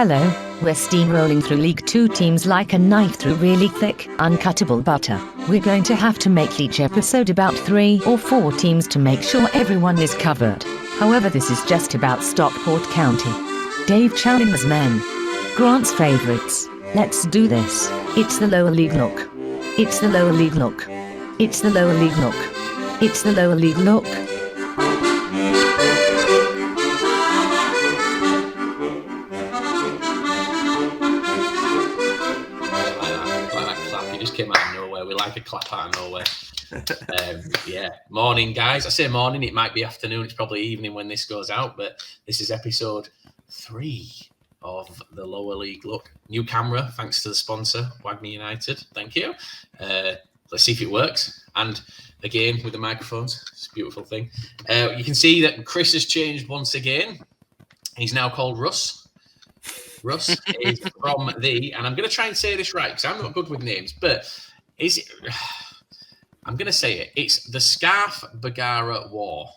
Hello, we're steamrolling through League 2 teams like a knife through really thick, uncuttable butter. We're going to have to make each episode about 3 or 4 teams to make sure everyone is covered. However, this is just about Stockport County. Dave Channing's men. Grant's favourites. Let's do this. It's the lower league look. It's the lower league look. It's the lower league look. It's the lower league look. Came out of nowhere. We like a clap out of nowhere. Yeah, morning, guys. I say morning, it might be afternoon, it's probably evening when this goes out, but this is episode 3 of the Lower League Look. New camera, thanks to the sponsor, Wagner United. Thank you. Let's see if it works. And again, with the microphones, it's a beautiful thing. You can see that Chris has changed once again. He's now called Russ. Russ is from the, and I'm going to try and say this right because I'm not good with names, but is it? I'm going to say it. It's the Scarf Bagara War.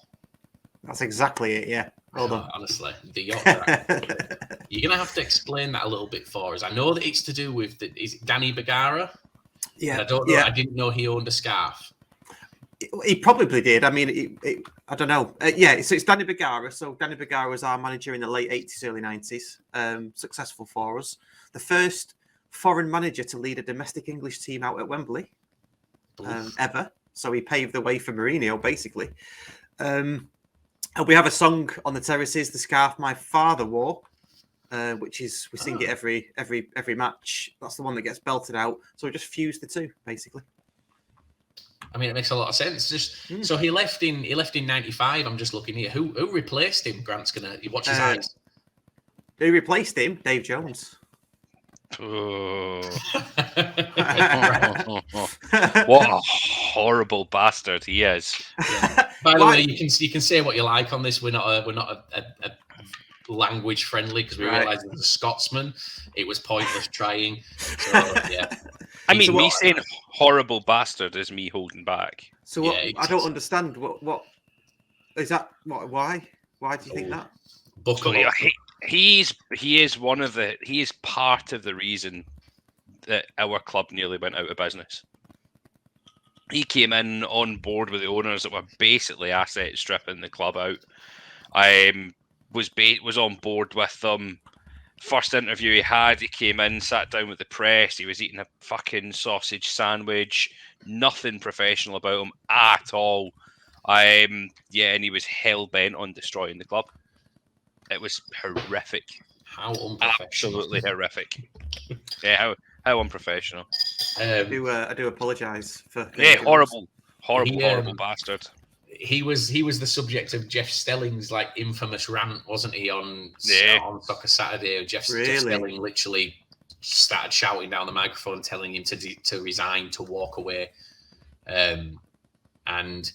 That's exactly it. Yeah. Well done. Honestly, you're going to have to explain that a little bit for us. I know that it's to do with is it Danny Bagara? Yeah. I don't know. Yeah. I didn't know he owned a scarf. He probably did. I mean, I don't know. Yeah, so it's Danny Bagara. So Danny Bagara was our manager in the late 80s, early 90s. Successful for us. The first foreign manager to lead a domestic English team out at Wembley ever. So he paved the way for Mourinho, basically. And we have a song on the terraces, "The Scarf My Father Wore," which is we sing it every match. That's the one that gets belted out. So we just fused the two, basically. I mean, it makes a lot of sense. So he left in '95. I'm just looking here. Who replaced him? Grant's gonna watch his eyes. Who replaced him? Dave Jones. Oh. What a horrible bastard he is. Yeah. By the way, you can say what you like on this. We're not a language friendly because we realised as a Scotsman it was pointless trying. So yeah. I mean, me saying horrible bastard is me holding back. So what, I don't understand. What is that? Why do you think that? He is part of the reason that our club nearly went out of business. He came in on board with the owners that were basically asset stripping the club out. I was on board with them. First interview he came in, sat down with the press. He was eating a fucking sausage sandwich. Nothing professional about him at all. And he was hell bent on destroying the club. It was horrific. How unprofessional! Absolutely horrific. Yeah, how unprofessional. I do apologise for. Yeah, horrible bastard. He was the subject of Jeff Stelling's infamous rant, wasn't he, on Soccer Saturday? Jeff Stelling literally started shouting down the microphone, telling him to resign, to walk away. And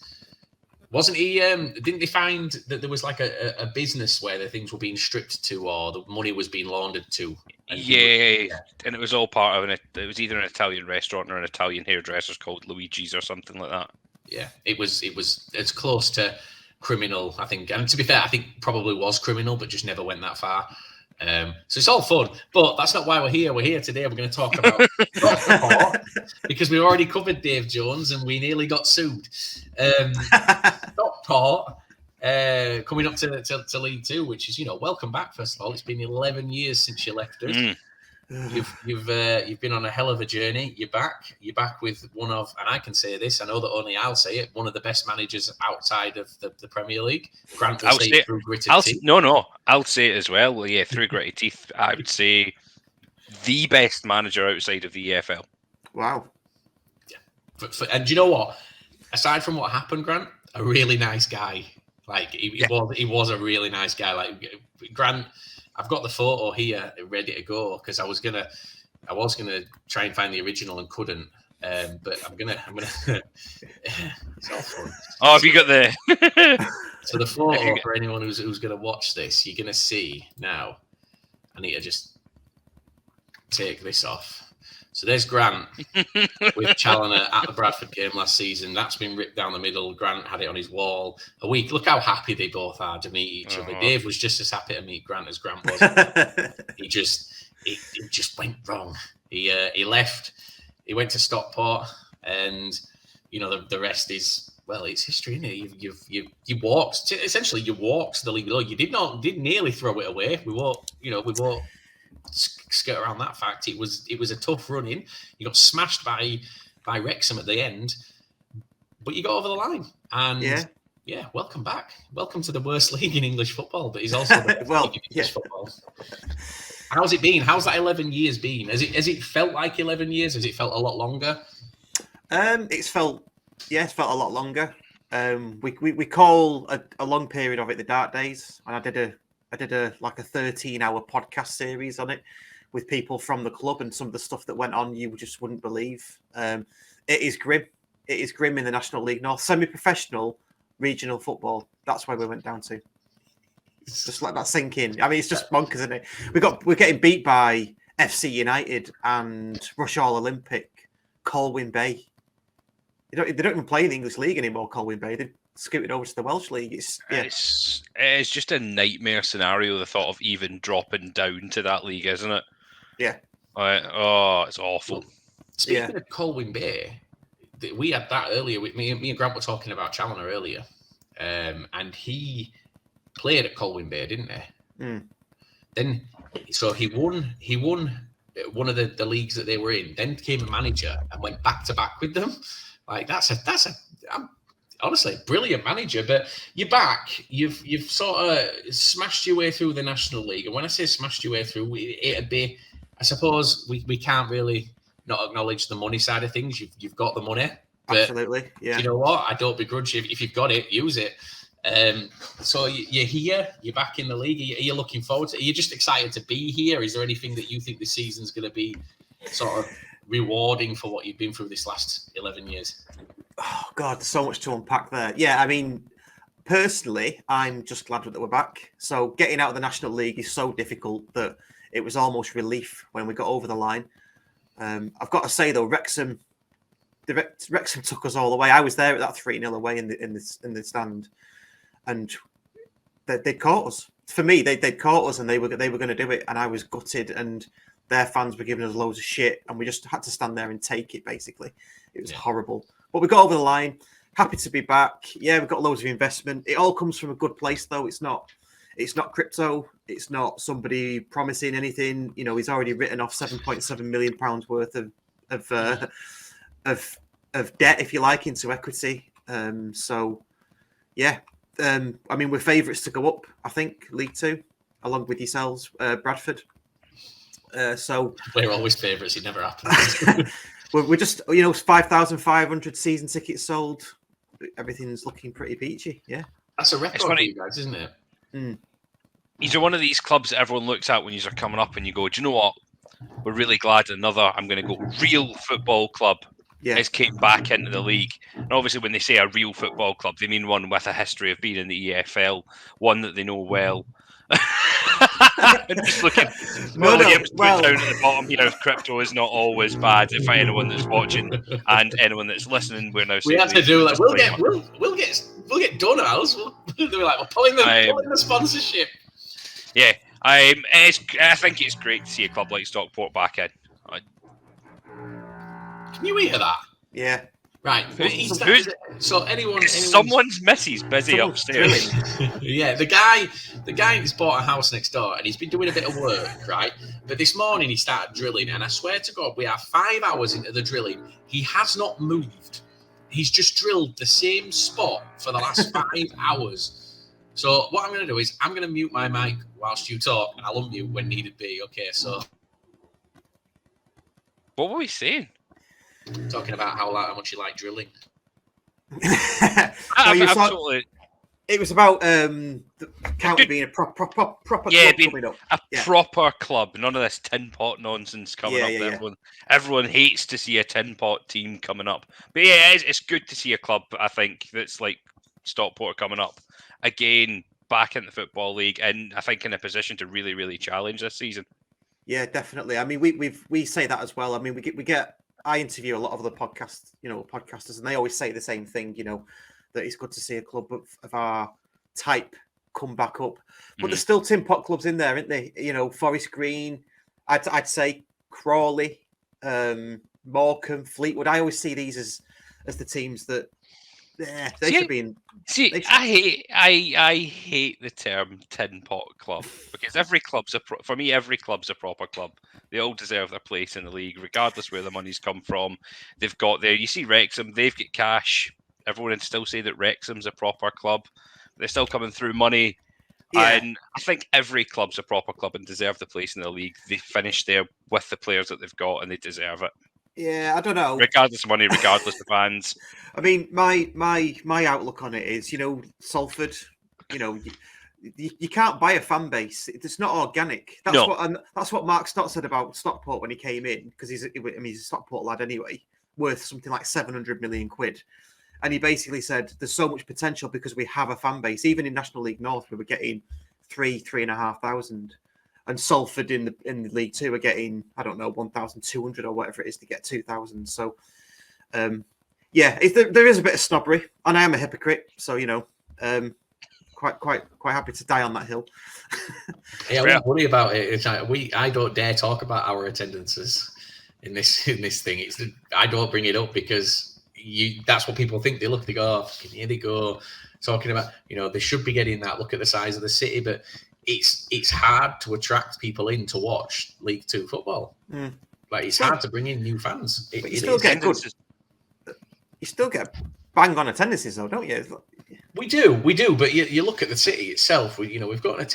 wasn't he? Didn't they find that there was a business where the things were being stripped to, or the money was being laundered to? And it was all part of it was either an Italian restaurant or an Italian hairdresser's called Luigi's or something like that. Yeah, it was as close to criminal, I think. And to be fair, I think probably was criminal, but just never went that far. So it's all fun, but that's not why we're here. We're here today. We're going to talk about Stockport because we already covered Dave Jones and we nearly got sued. Stockport coming up to League 2, which is, welcome back. First of all, it's been 11 years since you left us. You've been on a hell of a journey. You're back with one of, and I can say this, I know that only I'll say it, one of the best managers outside of the Premier League. Grant will say it through gritted teeth. I'll say it as well. Yeah, through gritted teeth. I would say the best manager outside of the EFL. Wow. Yeah. And do you know what? Aside from what happened, Grant, a really nice guy. He was a really nice guy. Grant, I've got the photo here ready to go because I was gonna try and find the original and couldn't. But I'm gonna. It's all fun. Oh, have you got the? So the photo for anyone who's gonna watch this, you're gonna see now. I need to just take this off. So there's Grant with Challoner at the Bradford game last season. That's been ripped down the middle. Grant had it on his wall a week. Look how happy they both are to meet each other. Dave was just as happy to meet Grant as Grant was. It just went wrong. He left. He went to Stockport, and the rest is, well, it's history, isn't it? You walked essentially. You walked the league below. You did nearly throw it away. We won't skirt around that fact. It was a tough run in. You got smashed by Wrexham at the end, but you got over the line. And yeah, welcome back. Welcome to the worst league in English football, but he's also the best league in English football. How's it been? How's that 11 years been? Has it felt like 11 years? Has it felt a lot longer? It's felt a lot longer. We call a long period of it the dark days, and I did a 13-hour podcast series on it with people from the club, and some of the stuff that went on you just wouldn't believe. It is grim. It is grim in the National League North, semi-professional regional football. That's where we went down to. Just let that sink in. I mean, it's just bonkers, isn't it? We're getting beat by FC United and Rushall Olympic, Colwyn Bay. They don't even play in the English League anymore, Colwyn Bay. They've scooted over to the Welsh League. It's just a nightmare scenario, the thought of even dropping down to that league, isn't it? Yeah. It's awful. Speaking of Colwyn Bay, we had that earlier. With me and Grant were talking about Challoner earlier. And he played at Colwyn Bay, didn't he? Mm. Then, so he won one of the leagues that they were in, then became a manager and went back to back with them. Like that's honestly a brilliant manager. But you're back. You've sort of smashed your way through the National League. And when I say smashed your way through, it'd be, I suppose we can't really not acknowledge the money side of things. You've got the money. But absolutely. Yeah. You know what? I don't begrudge you. If you've got it, use it. So you're here, you're back in the league. Are you looking forward to it? Are you just excited to be here? Is there anything that you think this season's going to be sort of rewarding for what you've been through this last 11 years? Oh, God, so much to unpack there. Yeah, I mean, personally, I'm just glad that we're back. So getting out of the National League is so difficult that it was almost relief when we got over the line. I've got to say, though, Wrexham took us all the way. I was there at that 3-0 away in the stand. And they caught us. For me, they'd caught us, and they were going to do it. And I was gutted, and their fans were giving us loads of shit, and we just had to stand there and take it. Basically, it was horrible. But we got over the line. Happy to be back. Yeah, we've got loads of investment. It all comes from a good place, though. It's not crypto. It's not somebody promising anything. He's already written off £7.7 million worth of debt, if you like, into equity. So, yeah. I mean, we're favourites to go up, I think, League Two, along with yourselves, Bradford. So we're always favourites. It never happens. we're just, 5,500 season tickets sold. Everything's looking pretty peachy. Yeah, that's a record for you guys, isn't it? Mm. These are one of these clubs that everyone looks at when you're coming up, and you go, "Do you know what? We're really glad another. I'm going to go real football club." Has came back into the league. And obviously, when they say a real football club, they mean one with a history of being in the EFL, one that they know well. I'm just looking. Williams put down at the bottom here. Crypto is not always bad. If anyone that's watching and anyone that's listening, we're now. We have to do like we'll get donuts. They're like we're pulling the sponsorship. Yeah, I think it's great to see a club like Stockport back in. Can you hear that? Yeah. Right. So anyone someone's missy's busy upstairs. Yeah, the guy has bought a house next door and he's been doing a bit of work, right? But this morning he started drilling, and I swear to God, we are 5 hours into the drilling. He has not moved. He's just drilled the same spot for the last 5 hours. So what I'm going to do is I'm going to mute my mic whilst you talk, and I'll unmute when needed be. Okay, so. What were we saying? Talking about how much you like drilling. Absolutely. It was about the county being a proper club coming up. Proper club. None of this tin pot nonsense coming up. Everyone hates to see a tin pot team coming up. But yeah, it's good to see a club, I think, that's like Stockport coming up. Again, back in the Football League, and I think in a position to really, really challenge this season. Yeah, definitely. I mean, we say that as well. I mean, we get. I interview a lot of other podcasters, and they always say the same thing. That it's good to see a club of our type come back up. But there's still tin pot clubs in there, aren't they? Forest Green. I'd say Crawley, Morecambe, Fleetwood. I always see these as the teams that they should be in. I hate the term tin pot club because every club's every club's a proper club. They all deserve their place in the league, regardless where the money's come from. They've got there. You see Wrexham, they've got cash. Everyone would still say that Wrexham's a proper club. They're still coming through money. Yeah. And I think every club's a proper club and deserve the place in the league. They finish there with the players that they've got and they deserve it. Yeah, I don't know. Regardless of money, regardless of fans. I mean, my outlook on it is, Salford, you can't buy a fan base. It's not organic. That's what Mark Stott said about Stockport when he came in, because he's a Stockport lad anyway, worth something like 700 million quid. And he basically said there's so much potential because we have a fan base. Even in National League North, we were getting 3,500. And Salford in the League Two are getting, I don't know, 1,200 or whatever it is to get 2,000. So, there is a bit of snobbery, and I am a hypocrite. So, quite happy to die on that hill. Yeah, I wouldn't worry about it. It's like I don't dare talk about our attendances in this thing. I don't bring it up because that's what people think. They go, oh, here they go, talking about, they should be getting that. Look at the size of the city, but it's hard to attract people in to watch League Two football. Like, it's hard to bring in new fans. But you still get good. You still get bang on attendances, though, don't you? We do. But you look at the city itself. We've got a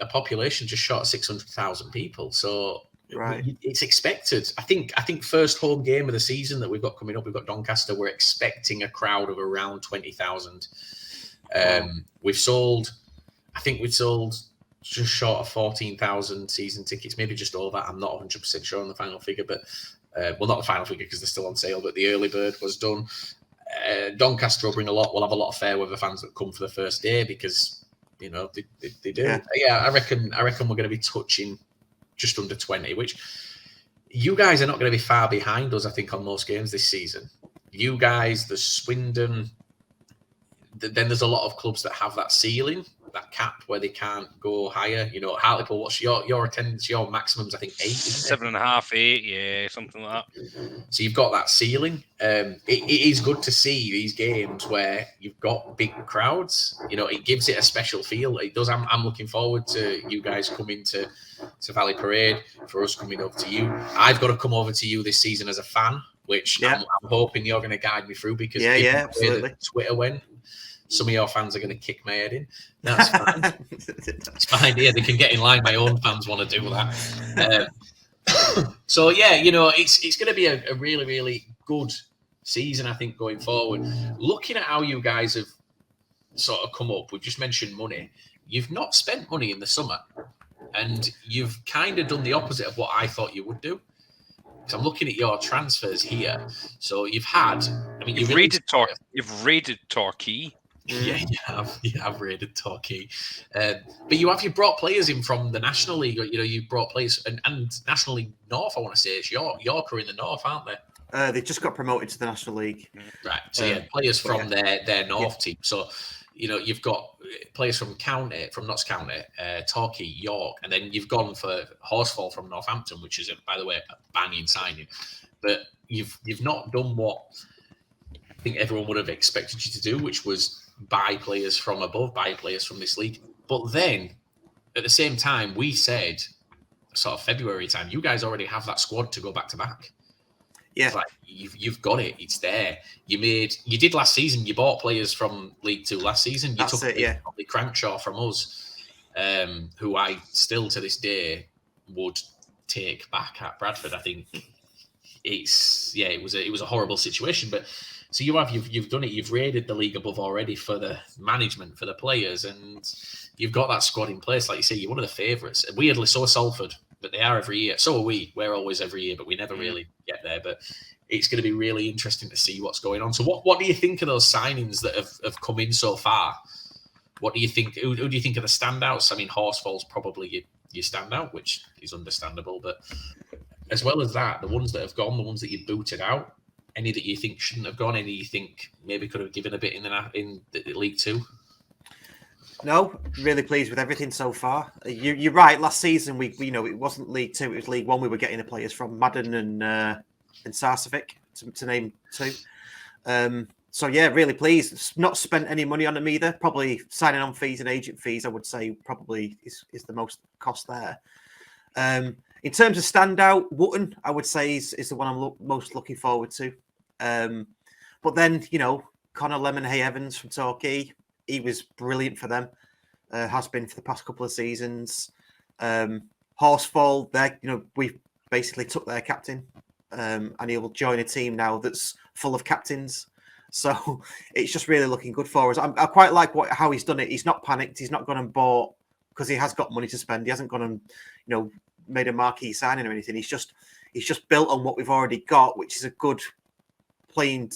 population just short of 600,000 people. So right, it's expected. I think first home game of the season that we've got coming up, we've got Doncaster. We're expecting a crowd of around 20,000. We've sold just short of 14,000 season tickets, maybe just over. I'm not 100% sure on the final figure, but not the final figure because they're still on sale, but the early bird was done. Doncaster will bring a lot. We'll have a lot of fair weather fans that come for the first day because they do. Yeah, I reckon we're going to be touching just under 20, which you guys are not going to be far behind us, I think, on most games this season. You guys, the Swindon. Then there's a lot of clubs that have that ceiling, that cap where they can't go higher. Hartlepool, what's your attendance? Your maximum's, I think, 8, isn't it? 7.5, 8, yeah, something like that. So you've got that ceiling. It is good to see these games where you've got big crowds. It gives it a special feel. It does. I'm looking forward to you guys coming to Valley Parade, for us coming over to you. I've got to come over to you this season as a fan, which I'm hoping you're going to guide me through because absolutely. Twitter went. Some of your fans are going to kick my head in. That's fine. It's fine. Yeah, they can get in line. My own fans want to do that. So, it's going to be a really, really good season, I think, going forward. Looking at how you guys have sort of come up, we've just mentioned money. You've not spent money in the summer, and you've kind of done the opposite of what I thought you would do. So I'm looking at your transfers here. So you've had... You've raided Torquay. Yeah, you have raided Torquay. But you've brought players in from the National League. You've brought players and National League North, I want to say. It's York are in the North, aren't they? They just got promoted to the National League. Right. So players from their North team. So, you've got players from Notts County, Torquay, York, and then you've gone for Horsfall from Northampton, which is, by the way, a banging signing. But you've not done what I think everyone would have expected you to do, which was buy players from above, buy players from this league. But then, at the same time, we said, sort of February time, you guys already have that squad to go back to back. Yeah, it's like you've got it. It's there. You did last season. You bought players from League Two last season. You took probably Crankshaw from us, who I still to this day would take back at Bradford. I think it was a horrible situation, but. So you've done it. You've raided the league above already for the management, for the players, and you've got that squad in place. Like you say, you're one of the favourites. Weirdly, so is Salford, but they are every year. So are we. We're always every year, but we never really get there. But it's going to be really interesting to see what's going on. So what do you think of those signings that have come in so far? What do you think? Who do you think are the standouts? I mean, Horsfall's probably you stand out, which is understandable. But as well as that, the ones that have gone, the ones that you booted out, any that you think shouldn't have gone, any you think maybe could have given a bit in the League Two? No, really pleased with everything so far. You're right. Last season, we it wasn't League Two; it was League One. We were getting the players from Madden and Sarcevic, to name two. So yeah, really pleased. Not spent any money on them either. Probably signing on fees and agent fees, I would say, probably is the most cost there. In terms of standout, Wootton, I would say is the one I'm most looking forward to. But then Connor Lemonhay Evans from Torquay. He was brilliant for them, has been for the past couple of seasons. Horsfall, we've basically took their captain, and he'll join a team now that's full of captains. So it's just really looking good for us. I quite like how he's done it. He's not panicked. He's not gone and bought because he has got money to spend. He hasn't gone and made a marquee signing or anything. He's just built on what we've already got, which is a good playing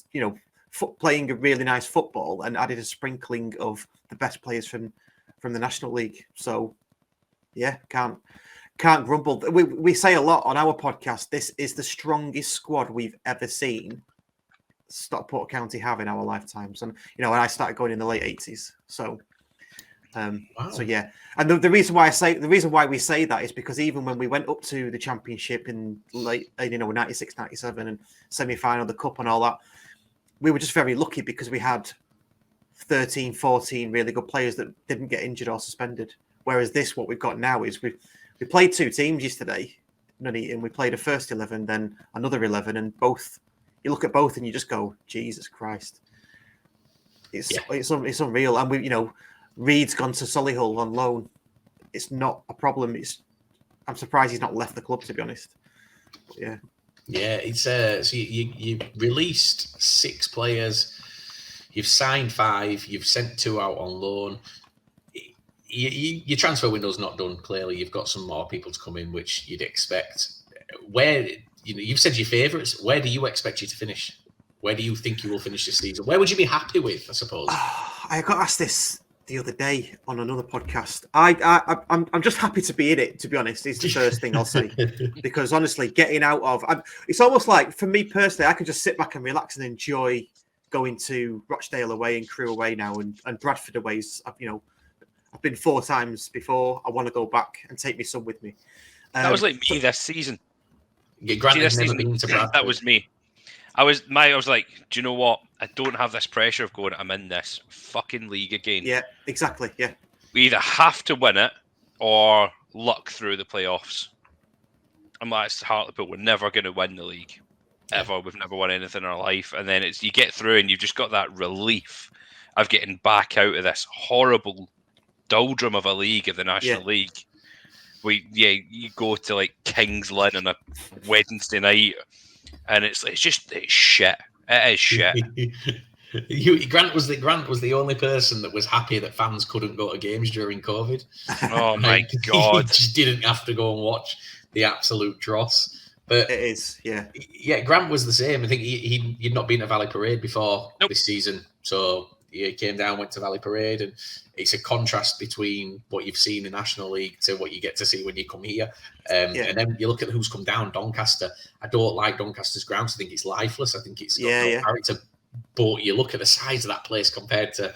a really nice football, and added a sprinkling of the best players from the National League. So, yeah, can't grumble. We say a lot on our podcast. This is the strongest squad we've ever seen Stockport County have in our lifetimes, and and I started going in the late 80s. So, Wow. So yeah, and the reason why we say that is because even when we went up to the Championship in late 96, 97 and semi-final of the Cup and all that, we were just very lucky because we had 13, 14 really good players that didn't get injured or suspended. Whereas what we've got now is we played two teams yesterday, and we played a first 11, then another 11, and both. You look at both and you just go, Jesus Christ, it's unreal. And Reed's gone to Solihull on loan. It's not a problem. I'm surprised he's not left the club, to be honest. But yeah. Yeah, it's so you released 6 players, you've signed 5, you've sent 2 out on loan. Your transfer window's not done. Clearly, you've got some more people to come in, which you'd expect. Where you've said your favourites. Where do you expect you to finish? Where do you think you will finish this season? Where would you be happy with? I suppose. I got asked this the other day on another podcast. I'm just happy to be in it, to be honest, is the first thing I'll say. Because honestly, getting out of it's almost like, for me personally, I can just sit back and relax and enjoy going to Rochdale away and Crewe away now, and Bradford away. I've been 4 times before. I want to go back and take my son with me. That was like me this season. Yeah, Grant has never been to Bradford. That was me. I was like, do you know what? I don't have this pressure of going, I'm in this fucking league again. Yeah, exactly. Yeah. We either have to win it or luck through the playoffs. I'm like, it's Hartlepool, we're never going to win the league. Ever. We've never won anything in our life. And then you get through and you've just got that relief of getting back out of this horrible doldrum of a league, of the National League. You go to like King's Lynn on a Wednesday night, and it's shit. It is shit. Grant was the only person that was happy that fans couldn't go to games during COVID. Oh my God! He just didn't have to go and watch the absolute dross. But it is, yeah. Grant was the same. I think he'd not been at Valley Parade before this season, so he came down, went to Valley Parade, and it's a contrast between what you've seen in the National League to what you get to see when you come here. And then you look at who's come down, Doncaster. I don't like Doncaster's ground. I think it's lifeless. I think it's got no character. But you look at the size of that place compared to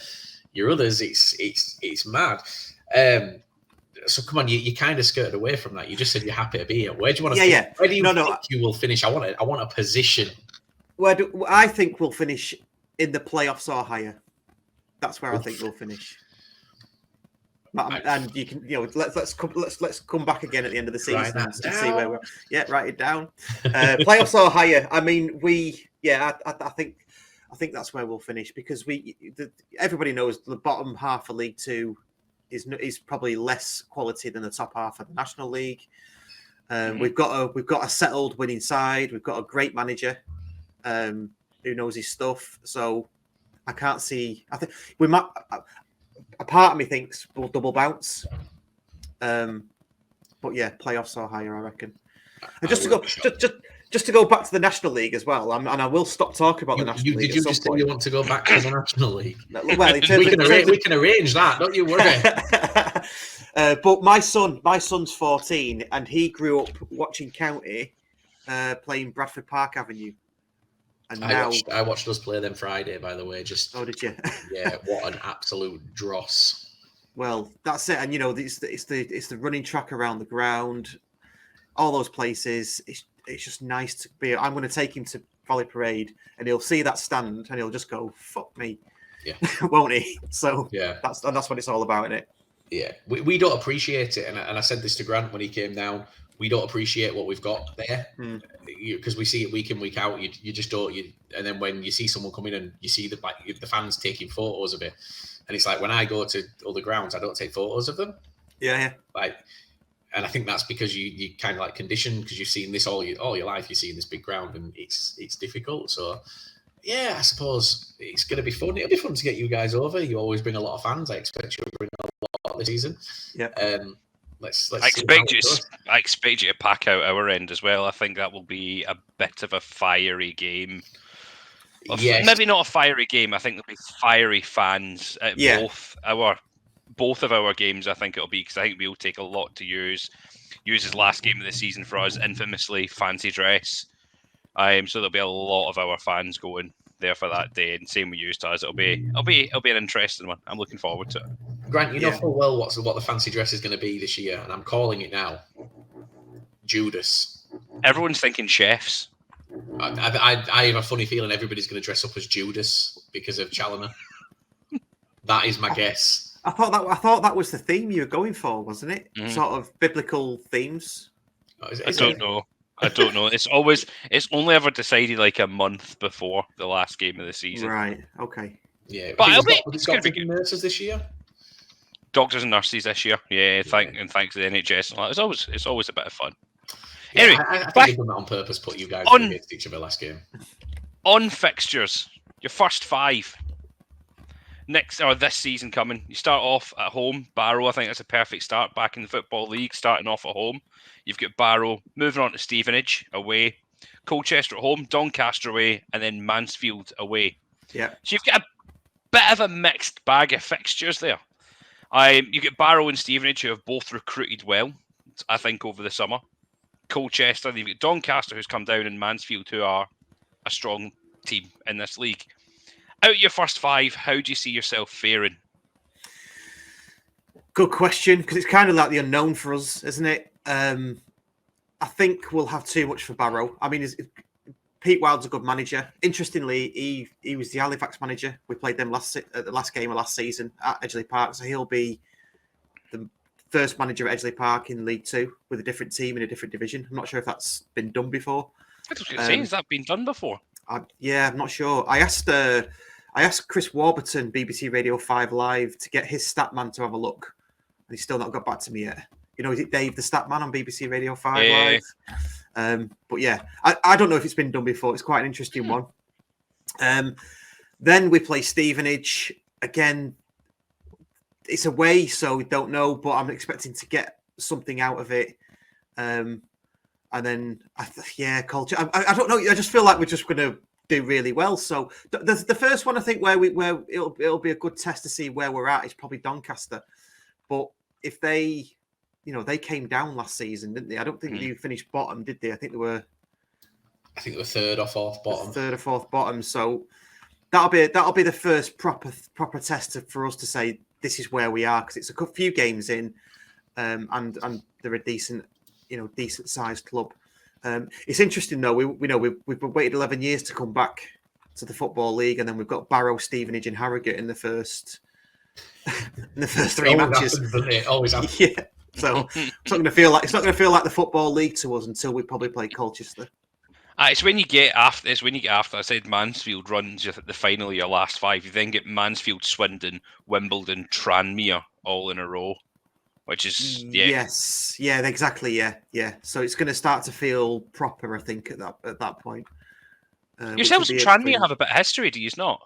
your others, it's mad. So come on, you kind of skirted away from that. You just said you're happy to be here. Where do you want to? Where do you think you will finish? I want a position. I think we'll finish in the playoffs or higher. That's where I think we'll finish. And you can, let's come back again at the end of the season and see where we're. Yeah, write it down. Playoffs or higher. I mean, I think that's where we'll finish, because everybody knows the bottom half of League Two is probably less quality than the top half of the National League. We've got a settled winning side. We've got a great manager who knows his stuff. So I can't see. I think we might. A part of me thinks we'll double bounce. But yeah, playoffs or higher, I reckon. And just to go back to the National League as well, and I will stop talking about the National League. Did you just say you want to go back to the National League? Well, we can arrange that. Don't you worry. But my son's 14, and he grew up watching County playing Bradford Park Avenue. And I watched us play them Friday, by the way. Oh, did you? Yeah, what an absolute dross. Well, that's it. And it's the running track around the ground, all those places. It's just nice to be. I'm going to take him to Valley Parade, and he'll see that stand, and he'll just go, "Fuck me," yeah, won't he? So yeah, that's what it's all about, isn't it? Yeah, we don't appreciate it, and I said this to Grant when he came down. We don't appreciate what we've got there because we see it week in, week out. You just don't. And then when you see someone come in and you see the fans taking photos of it, and it's like when I go to other grounds, I don't take photos of them. Yeah. And I think that's because you kind of like conditioned because you've seen this all your life. You've seen this big ground, and it's difficult. So yeah, I suppose it's going to be fun. It'll be fun to get you guys over. You always bring a lot of fans. I expect you to bring a lot this season. Yeah. Let's. I expect you to pack out our end as well. I think that will be a bit of a fiery game. Yes. Maybe not a fiery game. I think there'll be fiery fans at both of our games. I think it'll be because I think we'll take a lot to use his last game of the season for us, infamously fancy dress. So there'll be a lot of our fans going there for that day, and same with you, Stars. It'll be an interesting one. I'm looking forward to it. Grant, you know full well what the fancy dress is going to be this year, and I'm calling it now. Judas. Everyone's thinking chefs. I have a funny feeling everybody's going to dress up as Judas because of Challoner. That is my guess. I thought that was the theme you were going for, wasn't it? Sort of biblical themes. I don't know. It's only ever decided like a month before the last game of the season. Right. Okay. Yeah, but it's going to be nurses this year. Doctors and nurses this year. Yeah, thanks to the NHS. It's always a bit of fun. Yeah, anyway, I think they've done that on purpose. Put you guys against each other last game. On fixtures, your first 5 this season coming. You start off at home. Barrow, I think that's a perfect start back in the Football League. Starting off at home, you've got Barrow moving on to Stevenage away, Colchester at home, Doncaster away, and then Mansfield away. Yeah. So you've got a bit of a mixed bag of fixtures there. You get Barrow and Stevenage who have both recruited well, I think, over the summer. Colchester, you've got Doncaster who's come down, and Mansfield who are a strong team in this league. Out of your first 5, how do you see yourself faring? Good question, because it's kind of like the unknown for us, isn't it? I think we'll have too much for Barrow. I mean, Pete Wild's a good manager. Interestingly, he was the Halifax manager. We played them at the last game of last season at Edgeley Park, so he'll be the first manager at Edgeley Park in League 2 with a different team in a different division. I'm not sure if that's been done before. I was going to say, has that been done before? I'm not sure. I asked Chris Warburton, BBC Radio 5 Live, to get his stat man to have a look, and he's still not got back to me yet. Is it Dave the stat man on BBC Radio 5 Live? But yeah, I don't know if it's been done before. It's quite an interesting one. Then we play Stevenage. Again, it's away, so we don't know, but I'm expecting to get something out of it. And then, Culture. I don't know. I just feel like we're just going to do really well. So the first one, I think, where it'll be a good test to see where we're at is probably Doncaster. But if they came down last season, didn't they? I don't think they finished bottom, did they? I think they were third or fourth bottom. Third or fourth bottom. So that'll be the first proper test for us to say this is where we are, because it's a few games in, and they're a decent sized club. It's interesting though. We've waited 11 years to come back to the Football League, and then we've got Barrow, Stevenage, and Harrogate in the first 3 matches. It always happens. Yeah. So it's not going to feel like the Football League to us until we probably play Colchester. It's when you get after. I said Mansfield runs the final of your last 5. You then get Mansfield, Swindon, Wimbledon, Tranmere all in a row, which is yes, yeah, exactly, yeah. So it's going to start to feel proper, I think, at that point. Yourselves and Tranmere have a bit of history, do you not?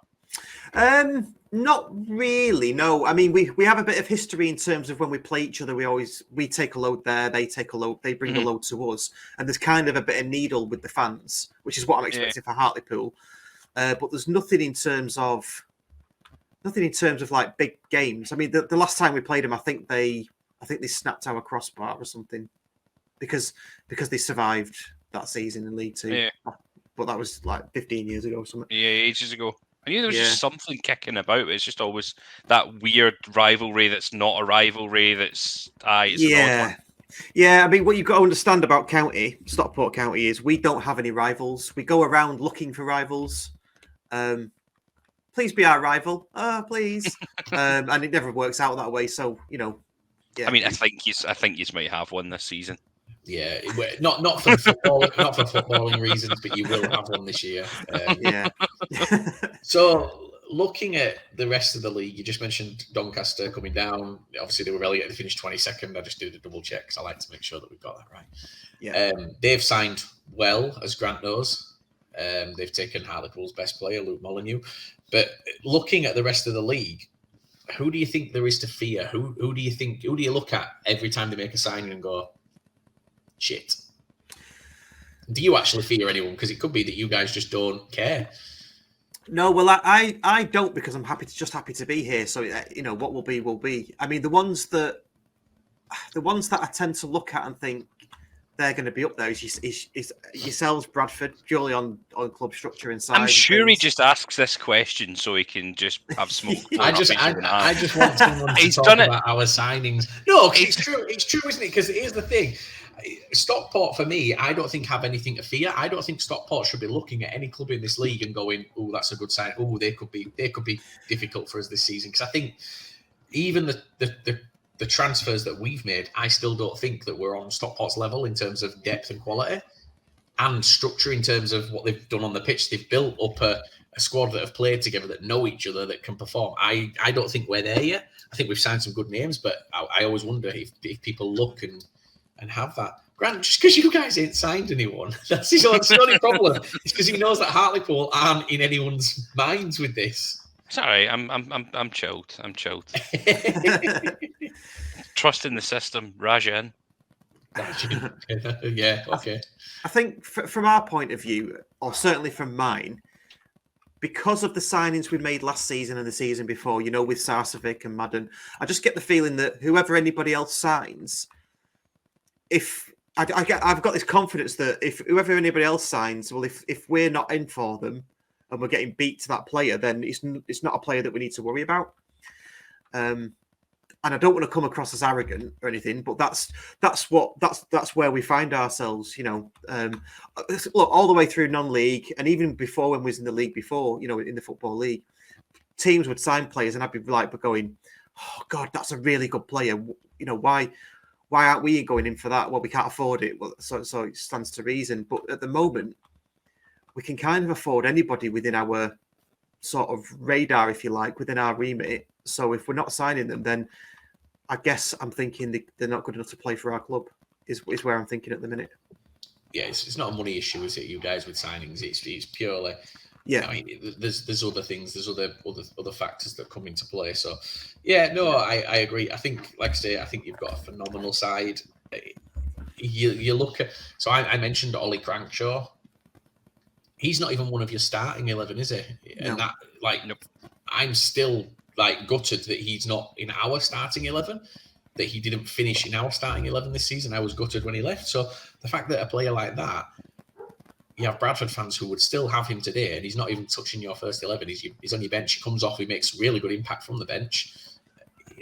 Not really, no. I mean, we have a bit of history in terms of when we play each other. We take a load there, they take a load, they bring a load to us, and there's kind of a bit of needle with the fans, which is what I'm expecting for Hartlepool. But there's nothing in terms of like big games. I mean, the last time we played them, I think they I think they snapped our crossbar or something because they survived that season in League Two. Yeah. But that was like 15 years ago or something. Yeah, ages ago. I knew there was Yeah. just something kicking about. It's just always that weird rivalry that's not a rivalry. It's an odd one. Yeah, I mean, what you've got to understand about Stockport County, is we don't have any rivals. We go around looking for rivals. Please be our rival. Please. And it never works out that way. So, yeah. I mean, I think you might have one this season. Yeah, not for footballing reasons, but you will have one this year. Yeah. So, looking at the rest of the league, you just mentioned Doncaster coming down. Obviously, they were relegated. They finished 22nd. I just did a double check because I like to make sure that we've got that right. Yeah. They've signed well, as Grant knows. They've taken Hartlepool's best player, Luke Molyneux. But looking at the rest of the league, who do you think there is to fear? Who do you look at every time they make a signing and go, shit? Do you actually fear anyone? Because it could be that you guys just don't care. No, well, I don't, because I'm happy to be here. So what will be will be. I mean, the ones that I tend to look at and think they're going to be up there is yourselves, Bradford, purely on club structure inside. I'm sure he just asks this question so he can just have smoke. I just want someone to talk about our signings. No, it's true. It's true, isn't it? Because here's the thing. Stockport, for me, I don't think have anything to fear. I don't think Stockport should be looking at any club in this league and going, "Oh, that's a good sign. Oh, they could be difficult for us this season." Because I think even the transfers that we've made, I still don't think that we're on Stockport's level in terms of depth and quality and structure in terms of what they've done on the pitch. They've built up a squad that have played together, that know each other, that can perform. I don't think we're there yet. I think we've signed some good names, but I always wonder if people look and have that. Grant, just because you guys ain't signed anyone, that's his only problem. It's because he knows that Hartlepool aren't in anyone's minds with this. Sorry, I'm chilled. I'm chilled. Trust in the system, Rajan. Yeah, okay. I think from our point of view, or certainly from mine, because of the signings we made last season and the season before, with Sarcevic and Madden, I just get the feeling that whoever anybody else signs, I've got this confidence that if whoever anybody else signs, well, if we're not in for them and we're getting beat to that player, then it's not a player that we need to worry about. And I don't want to come across as arrogant or anything, but that's where we find ourselves. Look, all the way through non-league, and even before when we was in the league before, in the football league, teams would sign players, and I'd be going, "Oh God, that's a really good player." Why aren't we going in for that? Well, we can't afford it. Well, so it stands to reason. But at the moment, we can kind of afford anybody within our sort of radar, if you like, within our remit. So if we're not signing them, then I guess I'm thinking they're not good enough to play for our club, is where I'm thinking at the minute. Yeah, it's not a money issue, is it, you guys, with signings? It's purely... Yeah, I mean, there's other things, there's other factors that come into play. So, yeah, no, I agree. I think, like I say, I think you've got a phenomenal side. You look at, so I mentioned Ollie Crankshaw. He's not even one of your starting 11, is he? No. And I'm still gutted that he's not in our starting 11. That he didn't finish in our starting 11 this season. I was gutted when he left. So the fact that a player like that. You have Bradford fans who would still have him today, and he's not even touching your first 11. He's on your bench. He comes off. He makes really good impact from the bench.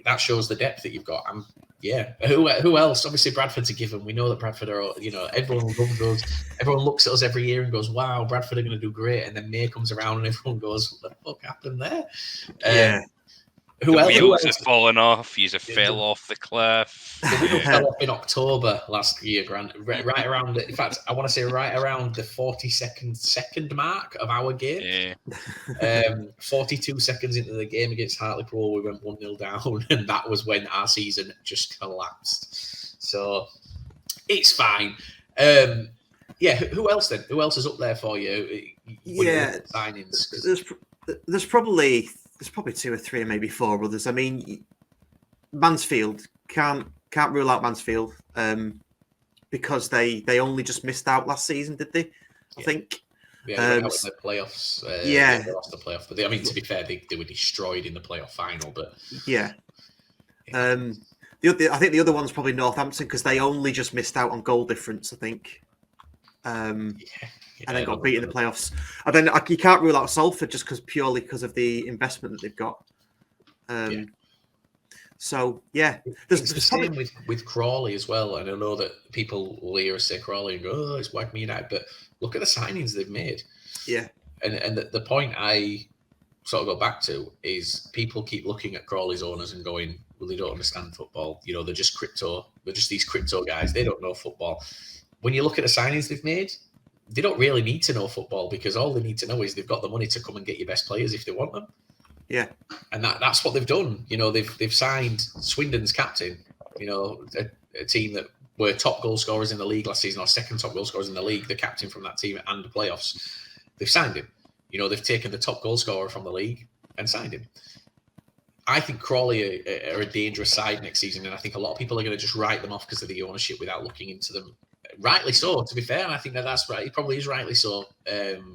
That shows the depth that you've got. Yeah. Who else? Obviously, Bradford's a given. We know that Bradford are. Everyone loves those. Everyone looks at us every year and goes, "Wow, Bradford are going to do great." And then May comes around, and everyone goes, "What the fuck happened there?" Yeah. Who else? Wheels have fallen off. He's fell off the cliff. The wheel fell off in October last year, Grant. Right around, in fact, I want to say right around the 42nd mark of our game. Yeah. 42 seconds into the game against Hartlepool, we went 1-0 down, and that was when our season just collapsed. So it's fine. Yeah. Who else then? Who else is up there for you? Yeah. Signings. There's probably 2 or 3, maybe 4 others. I mean, Mansfield can't rule out Mansfield because they only just missed out last season, did they? I think. Yeah, in the playoffs. Yeah, they lost the playoff. But to be fair, they were destroyed in the playoff final. But yeah. I think the other one's probably Northampton because they only just missed out on goal difference, I think. And then got beat in the playoffs. And then you can't rule out Salford just purely because of the investment that they've got. So there's the same with Crawley as well. And I know that people will hear us say Crawley and go, "Oh, it's Wagme United," but look at the signings they've made. Yeah, and the point I sort of go back to is people keep looking at Crawley's owners and going, "Well, they don't understand football. You know, they're just crypto. They're just these crypto guys. They don't know football." When you look at the signings they've made, they don't really need to know football because all they need to know is they've got the money to come and get your best players if they want them. Yeah, and that's what they've done. You know, they've signed Swindon's captain. You know, a team that were top goal scorers in the league last season, or second top goal scorers in the league. The captain from that team and the playoffs. They've signed him. You know, they've taken the top goal scorer from the league and signed him. I think Crawley are a dangerous side next season, and I think a lot of people are going to just write them off because of the ownership without looking into them. Rightly so, to be fair, and I think that's right. It probably is rightly so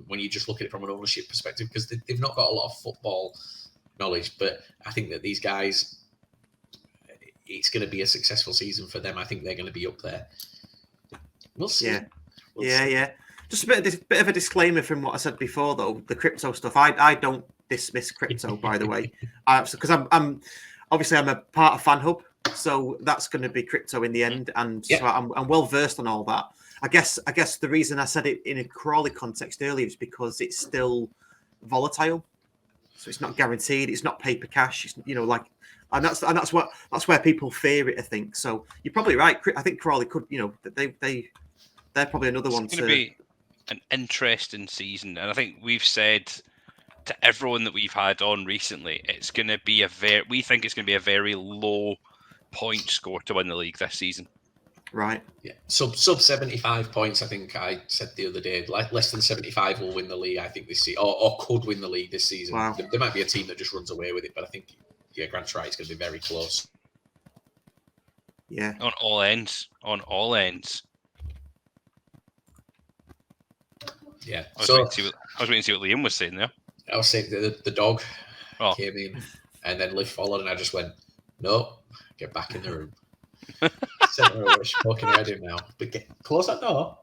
when you just look at it from an ownership perspective because they've not got a lot of football knowledge. But I think that these guys, it's going to be a successful season for them. I think they're going to be up there. We'll see. Yeah. Just a bit of a disclaimer from what I said before, though. The crypto stuff, I don't dismiss crypto, by the way, because I'm obviously I'm a part of Fan Hub, so that's going to be crypto in the end, and so I'm well versed on all that. I guess the reason I said it in a Crawley context earlier is because it's still volatile, so it's not guaranteed. It's not paper cash. It's, and that's where people fear it. I think so. You're probably right. I think Crawley could, they're probably another one to be an interesting season, and I think we've said to everyone that we've had on recently, it's going to be we think it's going to be a very low point score to win the league this season. Right. Yeah. Sub 75 points. I think I said the other day, like less than 75 will win the league. I think this season, or could win the league this season. Wow. There might be a team that just runs away with it, but I think Grant's right. It's going to be very close. Yeah. On all ends. Yeah. I was waiting to see what Liam was saying there. I was saying the dog came in and then Liv followed and I just went, no, get back in the room. Sent her away, she's poking her head in now. But close that door.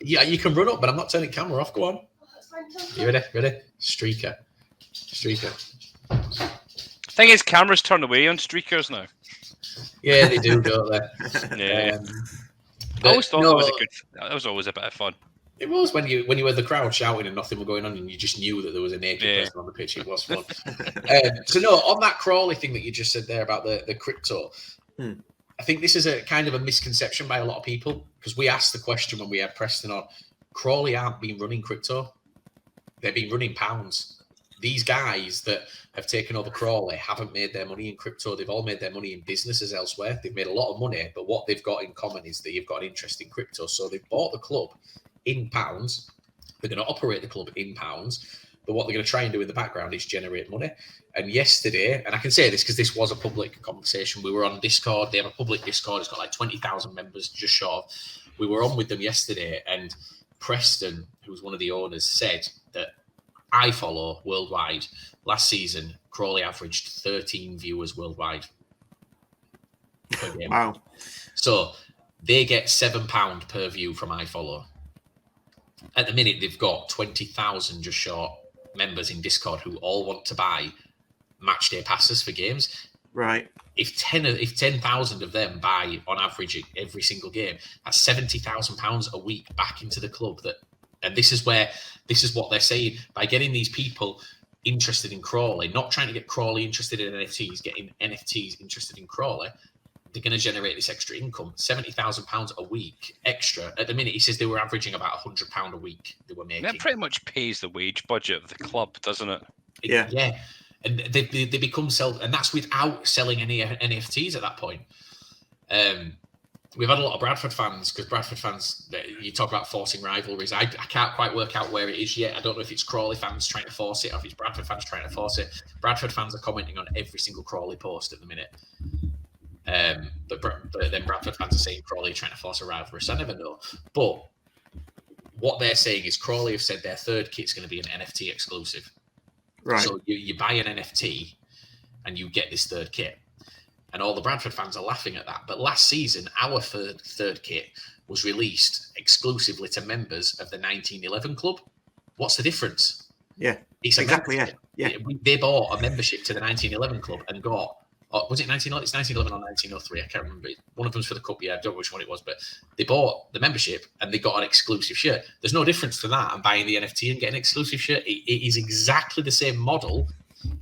Yeah, you can run up, but I'm not turning camera off. Go on. You ready? Streaker. Thing is, cameras turn away on streakers now. Yeah, they do, don't they? Yeah. I always thought that was always a bit of fun. It was when you were the crowd shouting and nothing was going on and you just knew that there was a naked person on the pitch. It was fun. So no, on that Crawley thing that you just said there about the crypto, I think this is a kind of a misconception by a lot of people because we asked the question when we had Preston on. Crawley aren't been running crypto. They've been running pounds. These guys that have taken over Crawley haven't made their money in crypto. They've all made their money in businesses elsewhere. They've made a lot of money, but what they've got in common is that you've got an interest in crypto. So they've bought the club in pounds. They're going to operate the club in pounds, but what they're going to try and do in the background is generate money. And yesterday, and I can say this because this was a public conversation, we were on Discord. They have a public Discord. It's got like 20,000 members, just short of. We were on with them yesterday, and Preston, who's one of the owners, said that I follow worldwide. Last season, Crawley averaged 13 viewers worldwide per game. Wow. So they get £7 per view from iFollow. At the minute, they've got 20,000 just short members in Discord who all want to buy match day passes for games. Right. If 10,000 of them buy on average every single game, that's £70,000 a week back into the club. And this is what they're saying by getting these people interested in Crawley, not trying to get Crawley interested in NFTs, getting NFTs interested in Crawley. They're going to generate this extra income, £70,000 a week extra. At the minute, he says they were averaging about £100 a week they were making. That pretty much pays the wage budget of the club, doesn't it? Yeah. And they become and that's without selling any NFTs at that point. We've had a lot of Bradford fans, because Bradford fans, you talk about forcing rivalries. I can't quite work out where it is yet. I don't know if it's Crawley fans trying to force it or if it's Bradford fans trying to force it. Bradford fans are commenting on every single Crawley post at the minute. But then Bradford fans are saying Crawley are trying to force a rivalry, so I never know. But what they're saying is Crawley have said their third kit's going to be an NFT exclusive. Right. So you buy an NFT and you get this third kit. And all the Bradford fans are laughing at that. But last season, our third kit was released exclusively to members of the 1911 club. What's the difference? Yeah, it's exactly. Yeah. They bought a membership to the 1911 club and got. Was it 1911? It's 1911 or 1903. I can't remember. One of them's for the cup. Yeah, I don't know which one it was, but they bought the membership and they got an exclusive shirt. There's no difference to that and buying the NFT and getting an exclusive shirt. It is exactly the same model,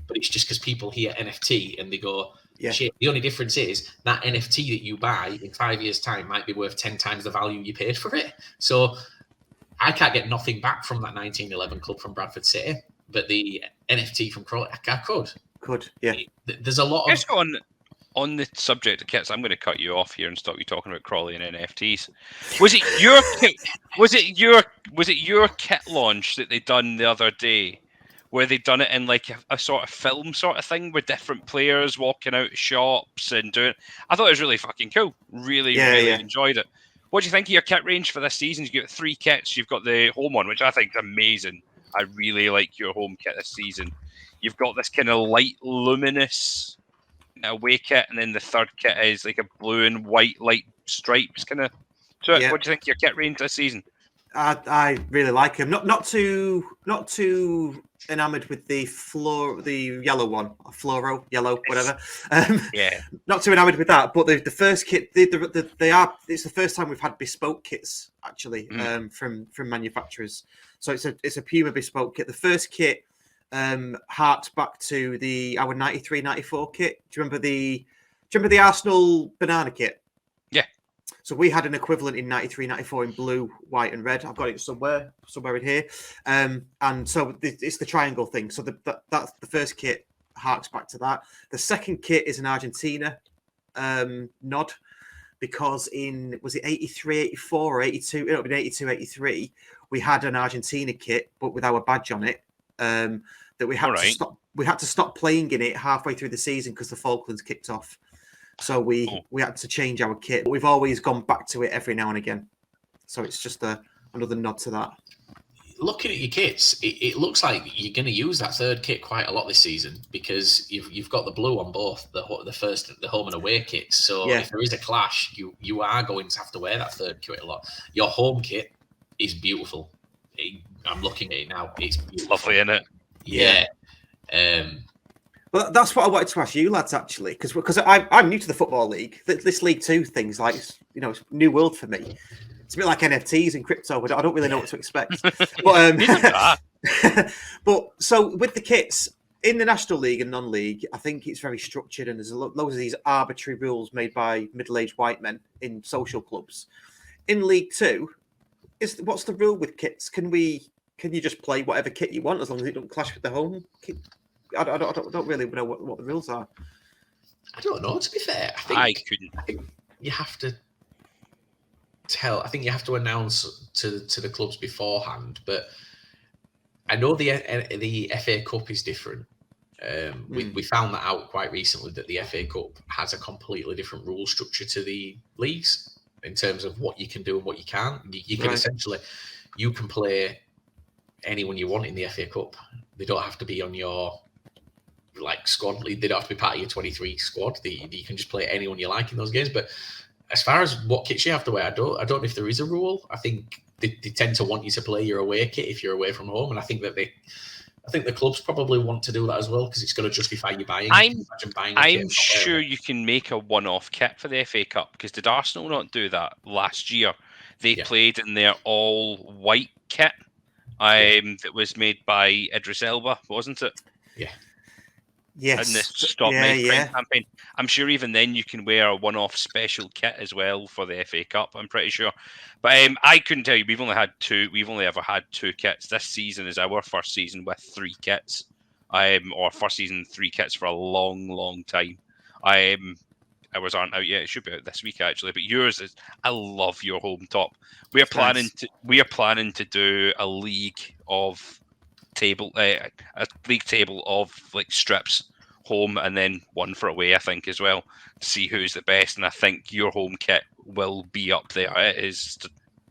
but it's just because people hear NFT and they go, shit. The only difference is that NFT that you buy in 5 years' time might be worth 10 times the value you paid for it. So I can't get nothing back from that 1911 club from Bradford City, but the NFT from Crawley, I could. Yeah. There's a lot of... On the subject of kits, I'm going to cut you off here and stop you talking about Crawley and NFTs. Was it your kit? Was it your kit launch that they done the other day, where they done it in like a sort of film sort of thing with different players walking out of shops and doing? I thought it was really fucking cool. Really enjoyed it. What do you think of your kit range for this season? You get 3 kits. You've got the home one, which I think is amazing. I really like your home kit this season. You've got this kind of light, luminous away kit, and then the third kit is like a blue and white light stripes kind of to it. What do you think of your kit range this season? I really like him. Not too enamoured with the yellow one, fluoro yellow, whatever. Not too enamoured with that. But the first kit, it's the first time we've had bespoke kits actually from manufacturers. So it's a Puma bespoke kit. The first kit harked back to our 93-94 kit. Do you remember the Arsenal banana kit? Yeah. So we had an equivalent in 93-94 in blue, white, and red. I've got it somewhere in here. And so it's the triangle thing. So that's the first kit harks back to that. The second kit is an Argentina nod, because was it 83, 84, or 82? It would have been 82, 83. We had an Argentina kit, but with our badge on it. That we had to stop playing in it halfway through the season because the Falklands kicked off. So we had to change our kit. But we've always gone back to it every now and again. So it's just another nod to that. Looking at your kits, it looks like you're going to use that third kit quite a lot this season, because you've got the blue on both the home and away kits. So if there is a clash, you are going to have to wear that third kit a lot. Your home kit is beautiful. I'm looking at it now. It's beautiful. Lovely, isn't it? Yeah. Well, that's what I wanted to ask you lads, actually, because I'm new to the Football League. This League 2 thing's like, it's new world for me. It's a bit like NFTs and crypto. I don't really know what to expect. But but so with the kits in the National League and non-league, I think it's very structured, and there's loads of these arbitrary rules made by middle-aged white men in social clubs. In League 2, what's the rule with kits? Can you just play whatever kit you want as long as it don't clash with the home kit? I don't really know what the rules are. I don't know, to be fair. I think you have to I think you have to announce to the clubs beforehand, but I know the FA Cup is different. We found that out quite recently, that the FA Cup has a completely different rule structure to the leagues in terms of what you can do and what you can't. You can essentially, you can play anyone you want in the FA Cup. They don't have to be on your squad. They don't have to be part of your 23 squad. You can just play anyone you like in those games. But as far as what kits you have to wear, I don't know if there is a rule. I think they tend to want you to play your away kit if you're away from home, and I think the clubs probably want to do that as well, because it's going to justify you buying. I'm sure you can make a one-off kit for the FA Cup, because did Arsenal not do that last year? They played in their all-white kit that was made by Idris Elba, wasn't it? Yeah. Yes. In this Stop Meg Crime campaign. I'm sure even then you can wear a one-off special kit as well for the FA Cup, I'm pretty sure. But I couldn't tell you. We've only ever had 2 kits. This season is our first season with 3 kits. Or first season 3 kits for a long, long time. Ours aren't out yet. It should be out this week actually. But yours is. I love your home top. We are planning to do a league of table of strips, home, and then one for away, I think, as well, to see who's the best. And I think your home kit will be up there. It's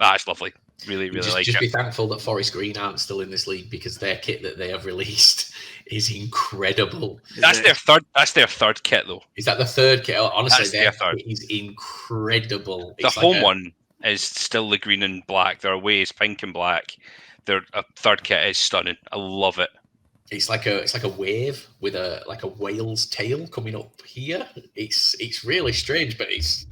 lovely. Really like it. Just be thankful that Forest Green aren't still in this league, because their kit that they have released is incredible. That's their third. That's their third kit, though. Is that the third kit? Oh, honestly, That's their third. It is incredible. The home one is still the green and black. Their away is pink and black. Their third kit is stunning. I love it. It's like a wave with a whale's tail coming up here. It's really strange, but it's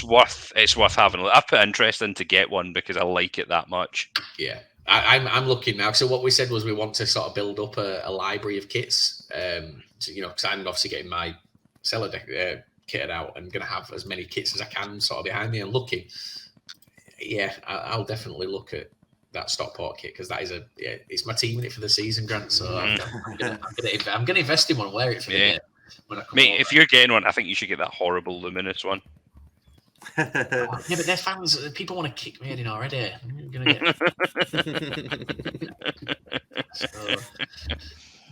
worth having. I put interest in to get one because I like it that much. Yeah, I'm looking now. So what we said was we want to sort of build up a library of kits. Because I'm obviously getting my cellar kitted out and going to have as many kits as I can sort of behind me and looking. Yeah, I'll definitely look at that Stockport kit because that is it's my team in it for the season, Grant. So I'm gonna invest in one and wear it for the day when I come Mate, over. if you're getting one, I think you should get that horrible luminous one. Yeah, but their fans, people want to kick me in already. I'm gonna get so,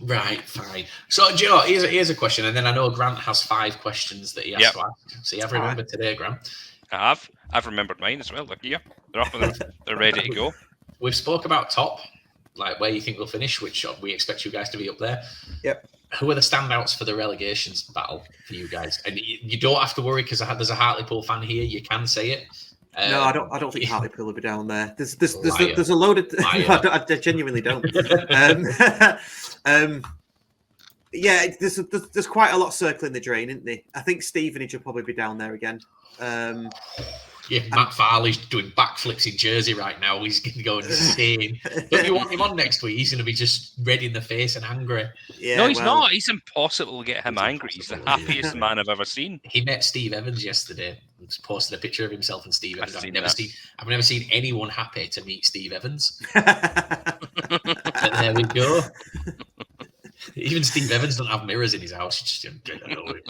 right, fine. So, Joe, here's a question, and then I know Grant has 5 questions that he has to ask. So you have remembered today, Grant? I have. I've remembered mine as well. Look here. They're up and they're ready to go. We've spoke about top, like where you think we'll finish, which we expect you guys to be up there. Yep. Who are the standouts for the relegations battle for you guys? And you don't have to worry because there's a Hartlepool fan here. You can say it. No, I don't think Hartlepool will be down there. There's a load of. I genuinely don't. Yeah, there's quite a lot circling the drain, isn't there? I think Stevenage will probably be down there again. Yeah, Matt Farley's doing backflips in Jersey right now. He's going to go insane. Don't you want him on next week? He's going to be just red in the face and angry. Yeah, no, he's not. He's impossible to get him angry. He's the happiest man I've ever seen. He met Steve Evans yesterday. He's posted a picture of himself and Steve Evans. I've never seen anyone happy to meet Steve Evans. But there we go. Even Steve Evans doesn't have mirrors in his house. He just get that over it.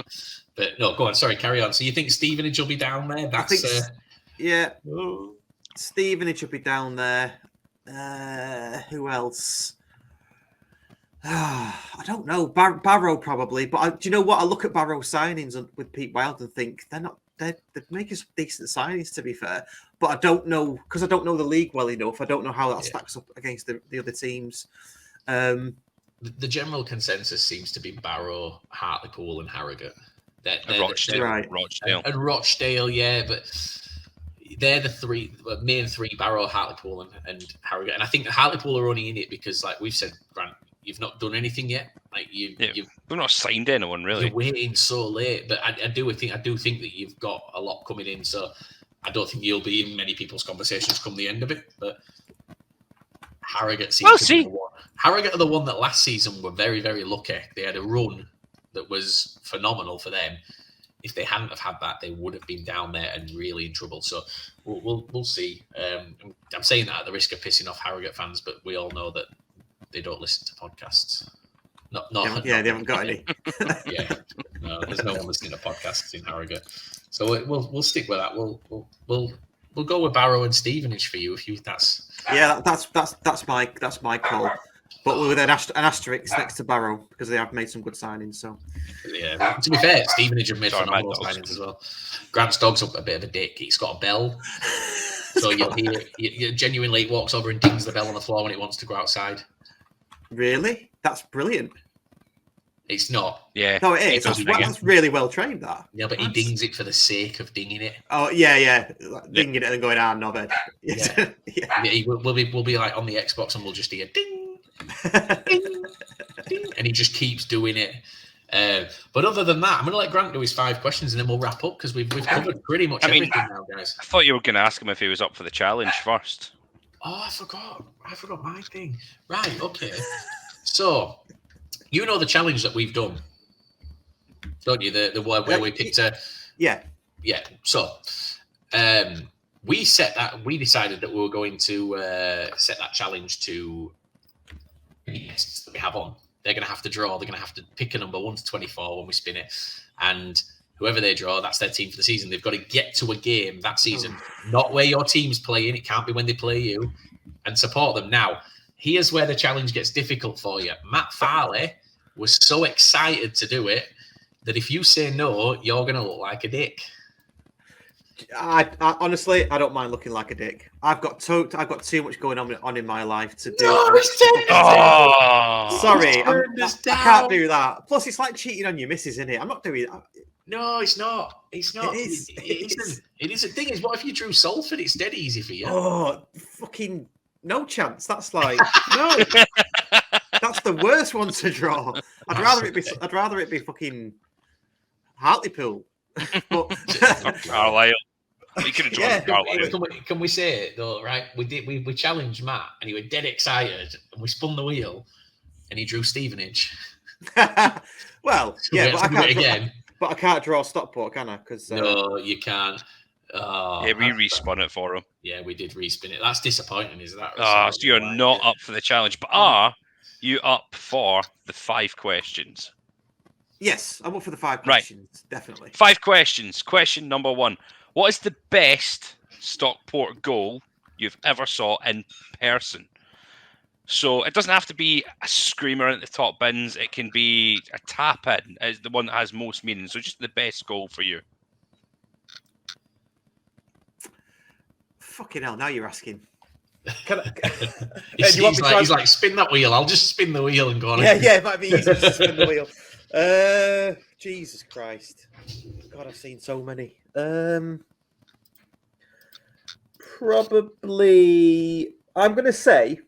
But no, go on. Sorry, carry on. So you think Stevenage will be down there? Yeah. Stevenage will be down there. Who else? I don't know. Barrow probably. But do you know what? I look at Barrow signings with Pete Wild and think they're not. They're making some decent signings, to be fair. But I don't know because I don't know the league well enough. I don't know how that stacks up against the other teams. The general consensus seems to be Barrow, Hartlepool, and Harrogate. Rochdale. Right. And Rochdale, yeah, but they're the main three: Barrow, Hartlepool, and Harrogate. And I think Hartlepool are only in it because, like we've said, Grant, you've not done anything yet. Like we've not signed anyone really. You're waiting so late, but I do think that you've got a lot coming in. So I don't think you'll be in many people's conversations come the end of it, but. Harrogate seems to be the one. Harrogate are the one that last season were very, very lucky. They had a run that was phenomenal for them. If they hadn't have had that, they would have been down there and really in trouble. So we'll see. I'm saying that at the risk of pissing off Harrogate fans, but we all know that they don't listen to podcasts. They haven't got any. Yeah, no, there's no one listening to podcasts in Harrogate. So we'll stick with that. We'll go with Barrow and Stevenage for you if you that's. Yeah, that's my call, but with an asterisk next to Barrow because they have made some good signings. So yeah, to be fair, Stevenage have made phenomenal signings as well. Grant's dog's a bit of a dick. He's got a bell, so you'll hear it genuinely walks over and dings the bell on the floor when it wants to go outside. Really, that's brilliant. It's not. Yeah. No, it is. That's really well trained. That. Yeah, but he dings it for the sake of dinging it. Oh yeah. Dinging it and going, knobhead. Yeah. We'll be like on the Xbox and we'll just hear ding, ding, ding, and he just keeps doing it. But other than that, I'm going to let Grant do his 5 questions and then we'll wrap up because we've covered pretty much everything now, guys. I thought you were going to ask him if he was up for the challenge first. Oh, I forgot my thing. Right. Okay. So. You know the challenge that we've done, don't you? The where we picked a yeah. So we decided that we were going to set that challenge to guests that we have on. They're going to have to draw. They're going to have to pick a number 1 to 24 when we spin it, and whoever they draw, that's their team for the season. They've got to get to a game that season, not where your team's playing. It can't be when they play you, and support them now. Here's where the challenge gets difficult for you. Matt Farley was so excited to do it that if you say no, you're going to look like a dick. I honestly, I don't mind looking like a dick. I've got too much going on in my life to do. No, it's dead. Oh, Sorry, I down. can't do that. Plus, it's like cheating on your missus, isn't it? I'm not doing that. No, it's not. It's not. It is. It isn't. It is. The thing is, what if you drew Salford? It's dead easy for you. Oh, fucking no chance. That's like no. That's the worst one to draw. I'd rather it be fucking Hartlepool. But Carlisle. We could have drawn Yeah. Carlisle. Can we say it though? Right, we challenged Matt, and he was dead excited, and we spun the wheel, and he drew Stevenage. well, So yeah, we but have to do it again. But I can't draw Stockport, can I? Because No, you can't. Oh, Yeah, we respun it for him. Yeah, we did respin it. That's disappointing, is that? So you're not up for the challenge, but are you up for the 5 questions? yes, I'm up for the 5 Right. questions, definitely. 5 questions. Question number 1. What is the best Stockport goal you've ever saw in person? So it doesn't have to be a screamer at the top bins. It can be a tap in is the one that has most meaning. So just the best goal for you. Fucking hell! Now you're asking. He's, you want me to he's like, spin that wheel. I'll just spin the wheel and go on. Yeah, it might be easier to spin the wheel. Jesus Christ! God, I've seen so many. Probably. I'm gonna say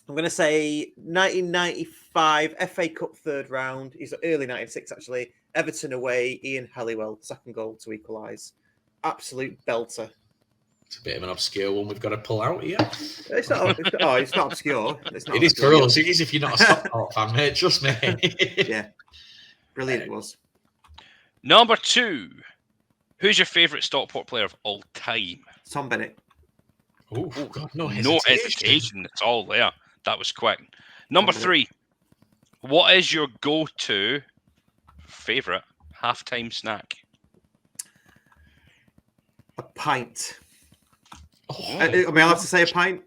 1995 FA Cup 3rd round. He's early 96 actually. Everton away. Ian Halliwell, 2nd goal to equalise. Absolute belter. It's a bit of an obscure one we've got to pull out here. It's not obscure. It's not It is obscure. for us. It is if you're not a Stockport fan, mate. Trust me. Yeah, brilliant it was. Number 2. Who's your favourite Stockport player of all time? Tom Bennett. Oh God, no No hesitation. It's all there. That was quick. Number 3. What is your go-to favourite halftime snack? A pint. Oh, I mean, I'll have to say a pint.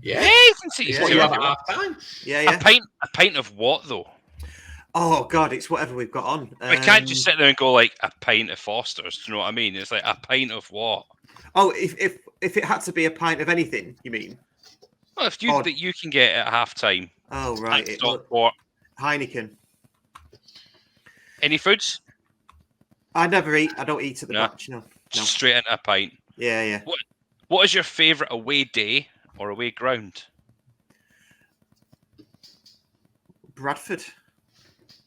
yeah. You can see. What you have at half time? Yeah. A pint of what though? Oh God, it's whatever we've got on. I can't just sit there and go like a pint of Foster's. Do you know what I mean? It's like a pint of what? Oh, if it had to be a pint of anything, you mean? Well, if you that you can get at half time. Oh right, Stockport. Heineken. Any foods? I never eat. I don't eat at the batch. No. Straight into a pint. Yeah. What is your favourite away day or away ground? Bradford.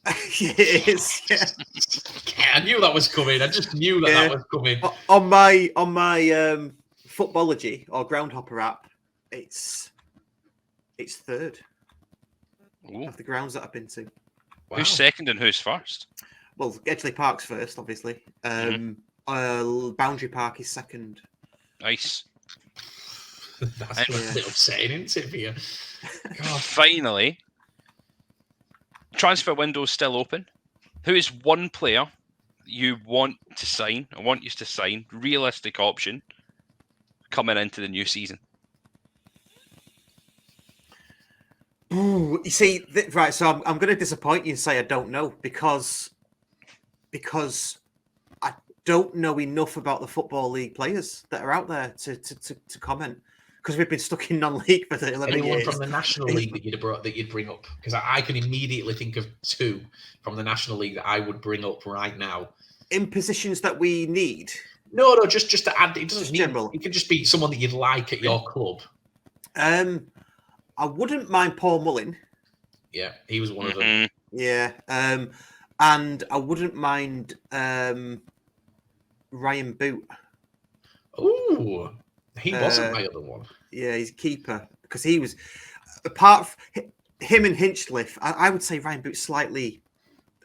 It is. Yeah. I knew that was coming. I just knew that was coming. On my Footballogy or Groundhopper app, it's 3rd of the grounds that I've been to. Wow. Who's second and who's first? Well, Edgeley Park's first, obviously. Boundary Park is second. Nice. That's a bit upsetting, isn't it, for you? Finally, transfer window is still open. Who is one player you want to sign? I want you to sign. Realistic option coming into the new season. Ooh, you see, right? So I'm going to disappoint you and say I don't know because I don't know enough about the Football League players that are out there to comment. Because we've been stuck in non-league for 11 Anyone years. from the National League that you'd bring up? Because I can immediately think of 2 from the National League that I would bring up right now. In positions that we need? No, just to add. It doesn't need, general. It can just be someone that you'd like at your club. I wouldn't mind Paul Mullin. Yeah, he was one of them. Yeah. And I wouldn't mind Ryan Boot. Ooh. He wasn't my other one. Yeah, he's a keeper because he was apart from him and Hinchliffe. I would say Ryan Boot's slightly.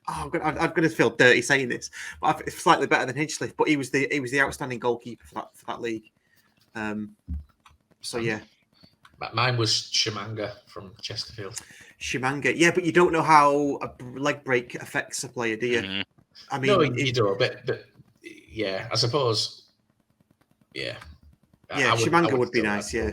Oh, I'm going to feel dirty saying this, but it's slightly better than Hinchliffe. But he was the outstanding goalkeeper for that league. So yeah, mine was Shimanga from Chesterfield. Shimanga, yeah, but you don't know how a leg break affects a player, do you? Mm-hmm. I mean, no, you do, but yeah, I suppose, yeah. Yeah, Shimanga would be nice. Yeah,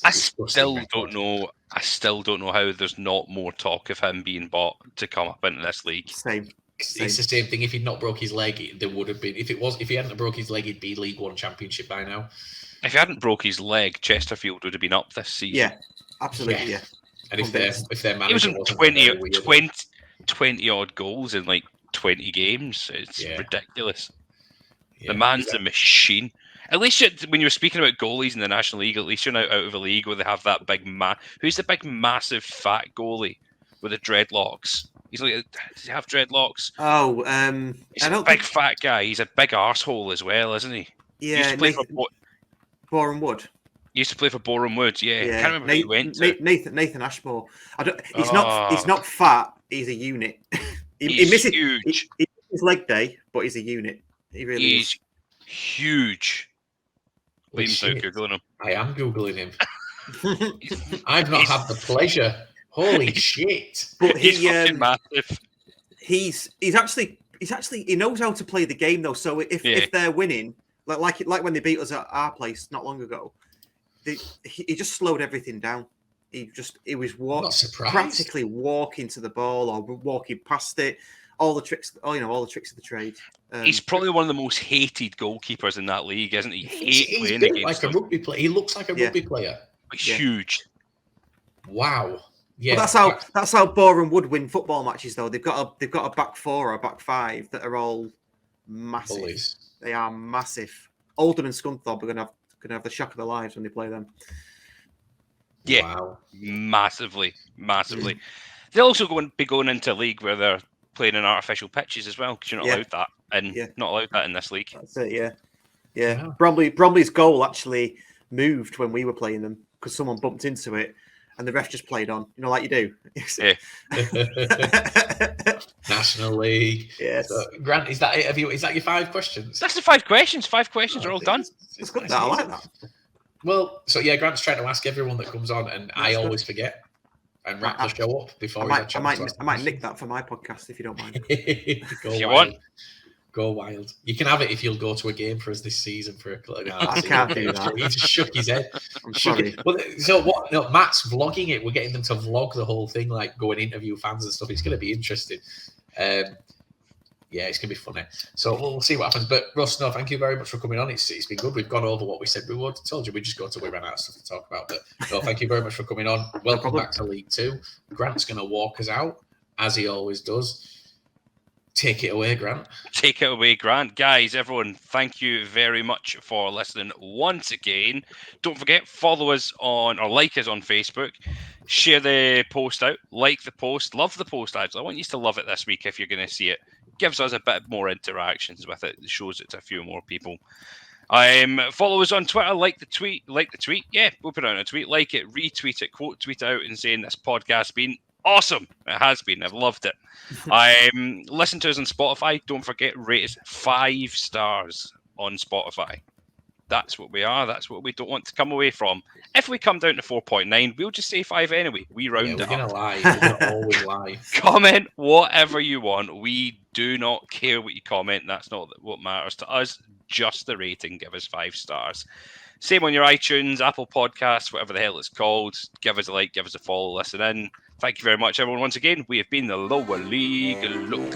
I still don't know. I still don't know how there's not more talk of him being bought to come up into this league. Same. It's the same thing. If he'd not broke his leg, there would have been. If he hadn't broke his leg, he'd be League One Championship by now. If he hadn't broke his leg, Chesterfield would have been up this season. Yeah, absolutely. Yeah. And if their manager he was on 20 odd goals in like 20 games. It's ridiculous. The man's a machine. At least when you're speaking about goalies in the National League, at least you're now out of a league where they have that big who's the big, massive, fat goalie with the dreadlocks? He's like, does he have dreadlocks? Oh, he's a big, fat guy. He's a big arsehole as well, isn't he? Yeah, he used to play for Boreham Wood. He used to play for Boreham Wood. Yeah, I can't remember who he went to. Nathan Ashmore. He's not fat. He's a unit. he misses huge. He misses leg day, but he's a unit. He really is. Huge. Liam's now googling him. I am googling him. I've not had the pleasure. Holy shit! But he's fucking massive. He's actually he knows how to play the game though. So if they're winning, like when they beat us at our place not long ago, he just slowed everything down. He was practically walking to the ball or walking past it. All the tricks of the trade. He's probably one of the most hated goalkeepers in that league, isn't he? He's built like a rugby player. He looks like a rugby player. Huge. Wow. Yeah. Well, that's how Boreham Wood win football matches though. They've got a back four or a back five that are all massive. Bullies. They are massive. Oldham and Scunthorpe are gonna have the shock of their lives when they play them. Yeah. Wow. Massively. They'll also be going into a league where they're playing in artificial pitches as well, because you're not allowed that, and not allowed that in this league. That's it, yeah. Bromley's goal actually moved when we were playing them because someone bumped into it, and the ref just played on, like you do. Yeah. National League. Yes. So, Grant, is that it? Is that your 5 questions? That's the 5 questions. 5 questions are all done. It's good. I like that. Well, so Grant's trying to ask everyone that comes on, and I always forget. And Raptor show up before I might nick that for my podcast if you don't mind. Go wild. You can have it if you'll go to a game for us this season for a club. I can't do that. He just shook his head. I'm sorry. Well, so what? No, Matt's vlogging it. We're getting them to vlog the whole thing, like go and interview fans and stuff. It's going to be interesting. It's going to be funny. So we'll see what happens. But Russ, no, thank you very much for coming on. It's been good. We've gone over what we said we would. I told you we just go till we ran out of stuff to talk about. But no, thank you very much for coming on. Welcome back to League 2. Grant's going to walk us out, as he always does. Take it away, Grant. Take it away, Grant. Guys, everyone, thank you very much for listening once again. Don't forget, follow us or like us on Facebook. Share the post out. Like the post. Love the post, actually. I want you to love it this week if you're going to see it. Gives us a bit more interactions with it. It shows it to a few more people. Follow us on Twitter. Like the tweet. Yeah, we'll put out a tweet. Like it, retweet it, quote tweet out and saying this podcast's been awesome. It has been. I've loved it. Listen to us on Spotify. Don't forget, rate us 5 stars on Spotify. That's what we are. That's what we don't want to come away from. If we come down to 4.9, we'll just say 5 anyway. We round it up. We're going to lie. We're going to always lie. Comment whatever you want. We do not care what you comment. That's not what matters to us. Just the rating. Give us 5 stars. Same on your iTunes, Apple Podcasts, whatever the hell it's called. Give us a like, give us a follow, listen in. Thank you very much, everyone. Once again, we have been the Lower League Look.